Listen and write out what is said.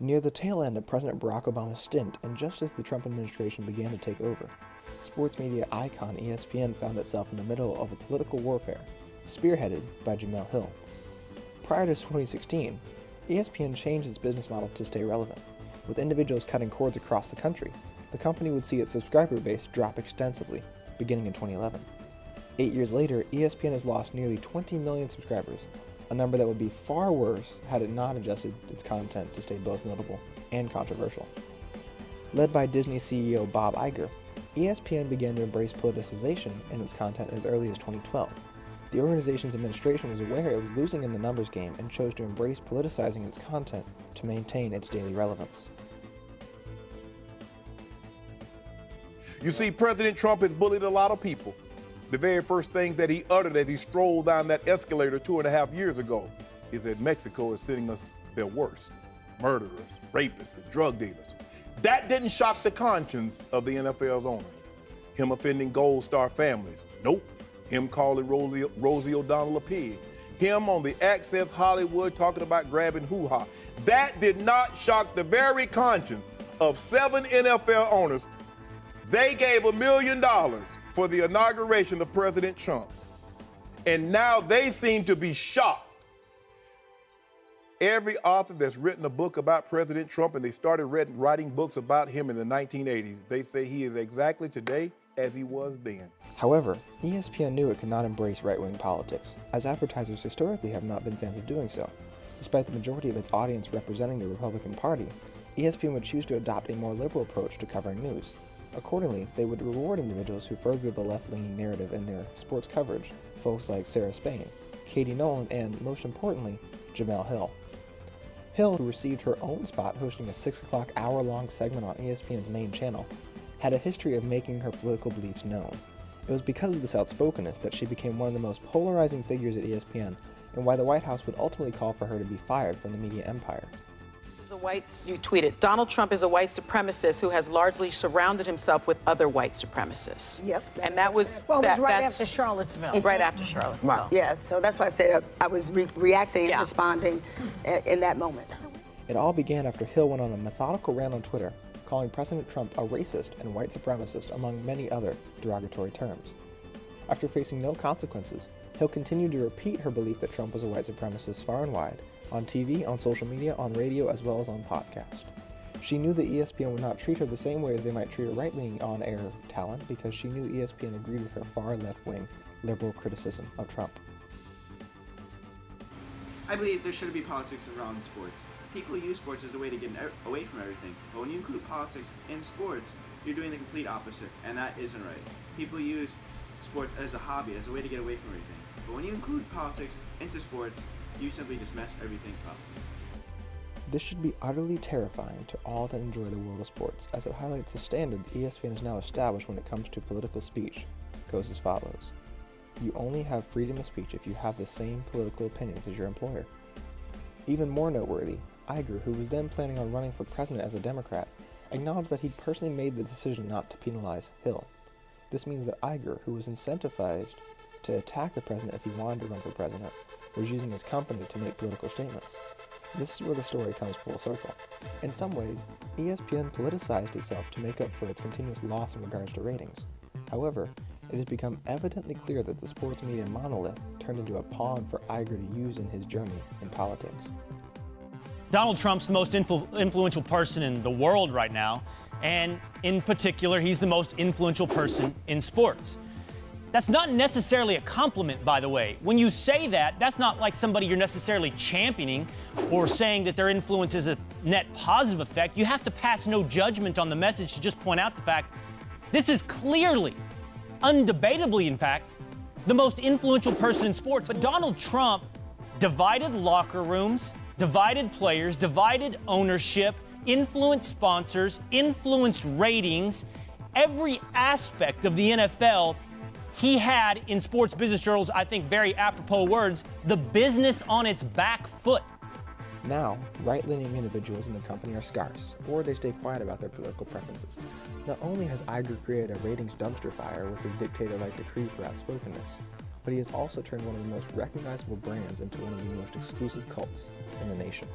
Near the tail end of President Barack Obama's stint, and just as the Trump administration began to take over, sports media icon ESPN found itself in the middle of a political warfare, spearheaded by Jemele Hill. Prior to 2016, ESPN changed its business model to stay relevant. With individuals cutting cords across the country, the company would see its subscriber base drop extensively, beginning in 2011. 8 years later, ESPN has lost nearly 20 million subscribers, a number that would be far worse had it not adjusted its content to stay both notable and controversial. Led by Disney CEO Bob Iger, ESPN began to embrace politicization in its content as early as 2012. The organization's administration was aware it was losing in the numbers game and chose to embrace politicizing its content to maintain its daily relevance. You see, President Trump has bullied a lot of people. The very first thing that he uttered as he strolled down that escalator 2.5 years ago is that Mexico is sending us their worst: murderers, rapists, and drug dealers. That didn't shock the conscience of the NFL's owner. Him offending Gold Star families, nope. Him calling Rosie O'Donnell a pig. Him on the Access Hollywood talking about grabbing hoo-ha. That did not shock the very conscience of 7 NFL owners. They gave $1 million for the inauguration of President Trump. And now they seem to be shocked. Every author that's written a book about President Trump, and they started writing books about him in the 1980s, they say he is exactly today as he was then. However, ESPN knew it could not embrace right-wing politics, as advertisers historically have not been fans of doing so. Despite the majority of its audience representing the Republican Party, ESPN would choose to adopt a more liberal approach to covering news. Accordingly, they would reward individuals who furthered the left-leaning narrative in their sports coverage, folks like Sarah Spain, Katie Nolan, and, most importantly, Jemele Hill. Hill, who received her own spot hosting a 6 o'clock hour-long segment on ESPN's main channel, had a history of making her political beliefs known. It was because of this outspokenness that she became one of the most polarizing figures at ESPN, and why the White House would ultimately call for her to be fired from the media empire. You tweeted, Donald Trump is a white supremacist who has largely surrounded himself with other white supremacists. Yep. And that was... Well, it was right after Charlottesville. Right after Charlottesville. Wow. Yeah, so that's why I said I was reacting and responding in that moment. It all began after Hill went on a methodical rant on Twitter, calling President Trump a racist and white supremacist, among many other derogatory terms. After facing no consequences, Hill continued to repeat her belief that Trump was a white supremacist far and wide, on TV, on social media, on radio, as well as on podcast. She knew that ESPN would not treat her the same way as they might treat a right-leaning on-air talent, because she knew ESPN agreed with her far left-wing liberal criticism of Trump. I believe there shouldn't be politics around sports. People use sports as a way to get away from everything, but when you include politics in sports, you're doing the complete opposite, and that isn't right. People use sports as a hobby, as a way to get away from everything, but when you include politics into sports, you simply just mess everything up. This should be utterly terrifying to all that enjoy the world of sports, as it highlights the standard that ESPN has now established when it comes to political speech. It goes as follows. You only have freedom of speech if you have the same political opinions as your employer. Even more noteworthy, Iger, who was then planning on running for president as a Democrat, acknowledged that he'd personally made the decision not to penalize Hill. This means that Iger, who was incentivized to attack the president if he wanted to run for president, was using his company to make political statements. This is where the story comes full circle. In some ways, ESPN politicized itself to make up for its continuous loss in regards to ratings. However, it has become evidently clear that the sports media monolith turned into a pawn for Iger to use in his journey in politics. Donald Trump's the most influential person in the world right now, and in particular, he's the most influential person in sports. That's not necessarily a compliment, by the way. When you say that, that's not like somebody you're necessarily championing or saying that their influence is a net positive effect. You have to pass no judgment on the message to just point out the fact this is clearly, undebatably, in fact, the most influential person in sports. But Donald Trump divided locker rooms, divided players, divided ownership, influenced sponsors, influenced ratings, every aspect of the NFL. He had, in Sports Business Journal's, I think, very apropos words, the business on its back foot. Now, right-leaning individuals in the company are scarce, or they stay quiet about their political preferences. Not only has Iger created a ratings dumpster fire with his dictator-like decree for outspokenness, but he has also turned one of the most recognizable brands into one of the most exclusive cults in the nation.